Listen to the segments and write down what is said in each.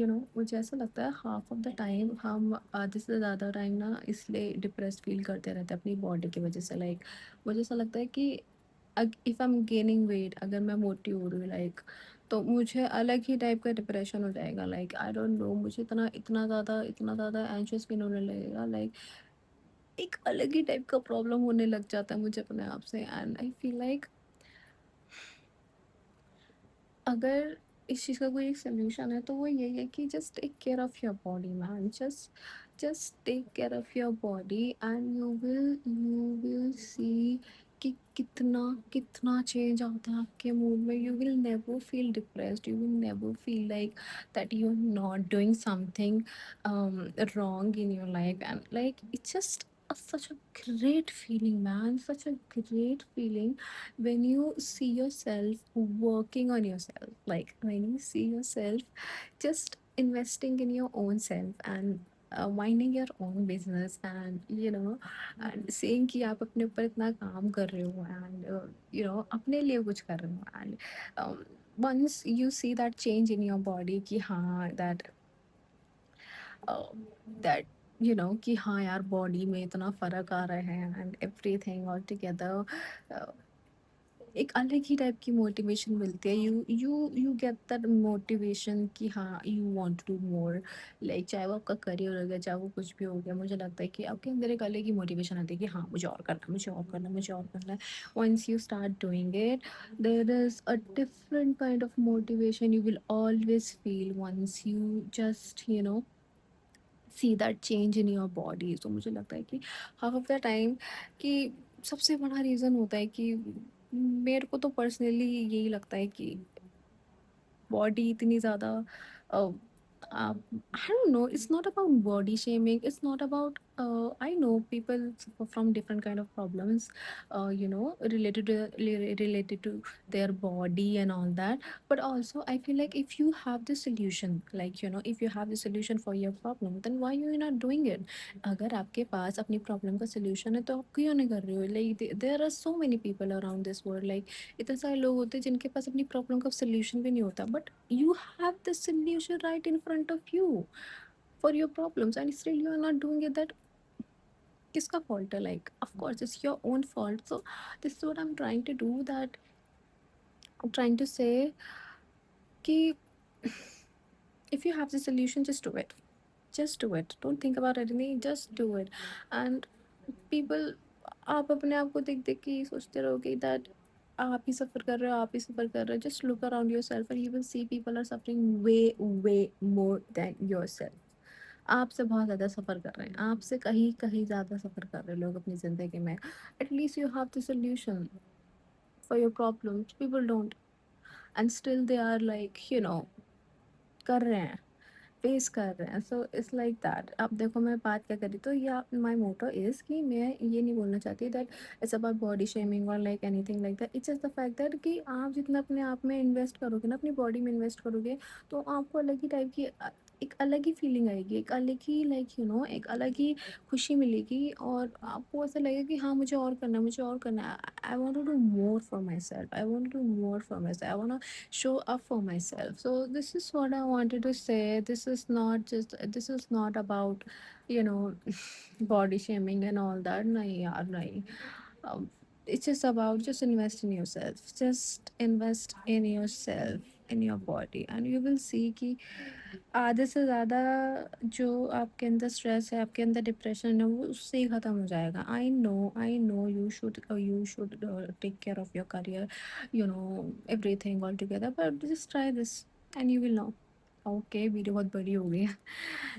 मुझे ऐसा लगता है हाफ ऑफ द टाइम हम आधे से ज़्यादा टाइम ना इसलिए डिप्रेस्ड फील करते रहते हैं अपनी बॉडी की वजह से। लाइक मुझे ऐसा लगता है कि if I am gaining weight, अगर मैं मोटी हो रही हूँ लाइक, तो मुझे अलग ही टाइप का डिप्रेशन हो जाएगा। लाइक आई डोंट नो, मुझे इतना ज़्यादा एंशियस फील होने लगेगा। लाइक एक अलग ही टाइप का प्रॉब्लम होने लग जाता है मुझे अपने आप से, एंड आई फील लाइक अगर इस चीज़ का कोई एक सॉल्यूशन है तो वो यही है कि just take care of your body man. Just take care of your body and you will see कि कितना कितना चेंज आता है आपके मूड में। You will never feel depressed, you will never feel like that you are not doing something wrong in your life. And like it's just such a great feeling, man, such a great feeling when you see yourself working on yourself, like when you see yourself just investing in your own self and minding your own business, and and seeing कि आप अपने ऊपर इतना काम कर रहे हो, and अपने लिए कुछ कर रहे हो, and once you see that change in your body कि हाँ दैट कि हाँ यार बॉडी में इतना फ़र्क आ रहा है एंड एवरीथिंग ऑल टुगेदर, एक अलग ही टाइप की मोटिवेशन मिलती है। यू गेट दैट मोटिवेशन कि हाँ you want to do more. Like चाहे वो आपका करियर हो गया, चाहे वो कुछ भी हो गया, मुझे लगता है कि आपके अंदर एक अलग ही मोटिवेशन आती है कि हाँ मुझे और करना है, मुझे और करना है, मुझे और करना है। Once you start doing it, there is a different kind of motivation you will always feel once you just see that change in your body. तो मुझे लगता है कि हाफ ऑफ द टाइम कि सबसे बड़ा रीज़न होता है कि मेरे को तो पर्सनली यही लगता है कि बॉडी इतनी ज़्यादा uh, I don't know, it's not about body shaming, it's not about I know people suffer from different kind of problems related to their body and all that. But also I feel like if you have the solution, like if you have the solution for your problem, then why you not doing it? अगर आपके पास अपनी problem का solution है तो आप क्यों नहीं कर रहे हो? Like there are so many people around this world, like इतने सारे लोग होते हैं जिनके पास अपनी प्रॉब्लम का सोल्यूशन भी नहीं होता, but you have the solution right in front of you for your problems and still you are not doing it. That किसका फॉल्ट है? Like of course it's your own fault. So this is what I am trying to do, that trying to say कि if you have the solution, just do it. Just do it, don't think about anything, just do it. And people, आप अपने आप को देख देख के ये सोचते रहोगे दैट आप ही सफ़र कर रहे हो, आप ही सफ़र कर रहे हो। Just look around yourself and you will see people are suffering way way more than yourself. आपसे बहुत ज़्यादा सफ़र कर रहे हैं, आपसे कहीं कहीं ज़्यादा सफ़र कर रहे हैं लोग अपनी ज़िंदगी में। At least you have the solution for your problems, people don't, and still they are like कर रहे हैं, फेस कर रहे हैं। So it's like that. अब देखो मैं बात क्या करी, तो या माई मोटो इज़ कि मैं ये नहीं बोलना चाहती that it's about body shaming और like anything like that. It's just the fact that कि आप जितना अपने आप में इन्वेस्ट करोगे ना, अपनी बॉडी में इन्वेस्ट करोगे, तो आपको अलग ही टाइप की एक अलग ही फीलिंग आएगी, एक अलग ही एक अलग ही खुशी मिलेगी, और आपको ऐसा लगेगा कि हाँ मुझे और करना है, मुझे और करना है। I want to do more for myself, I want to do more for myself, I want show up for myself. So this is what I wanted to say. This is not about you know body shaming and all that. Nahi yaar, nahi. um, it's just about just invest in yourself, just invest in yourself, in your body, and you will see कि आधे से ज़्यादा जो आपके अंदर stress है, आपके अंदर डिप्रेशन है, वो उससे ही ख़त्म हो जाएगा। I know you should take care of your career, everything all together, but just try this and you will know. Okay, video बहुत बड़ी हो गई है।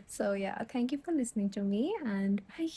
So yeah, thank you for listening to me and bye.